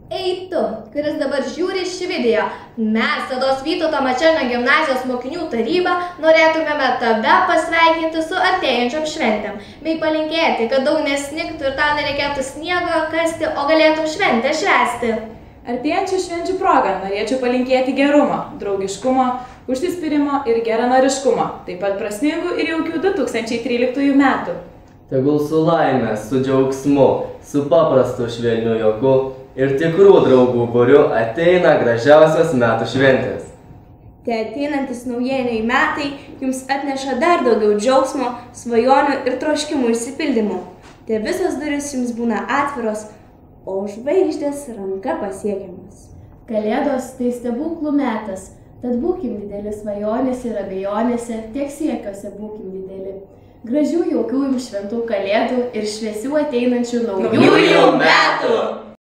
Ei tu, kuris dabar žiūri šį video, mes Sedos Vytauto Mačernio gimnazijos mokinių taryba norėtumėme tave pasveikinti su artėjančiom šventėm, bei palinkėti, kad daug nesnigtų ir tau nereikėtų sniego kasti, o galėtum šventę švęsti. Artėjančių švenčių proga norėčiau palinkėti gerumo, draugiškumo, užsispyrimo ir geranoriškumo, taip pat prasmingų ir jaukių 2013 metų. Tegul su laime, su džiaugsmu, su paprastu švelniu juoku ir tikrų draugų būriu ateina gražiausios metų šventės. Te ateinantis naujieji metai jums atneša dar daugiau džiaugsmo, svajonių ir troškimų išsipildymų. Te visos durys jums būna atviros, o žvaigždės ranka pasiekiamas. Kalėdos tai stebuklų metas, tad būkim dideli svajonėse ir abejonėse, tiek siekiuose būkim dideli. Gražių, jaukių jums šventų kalėdų ir šviesių ateinančių naujųjų metų!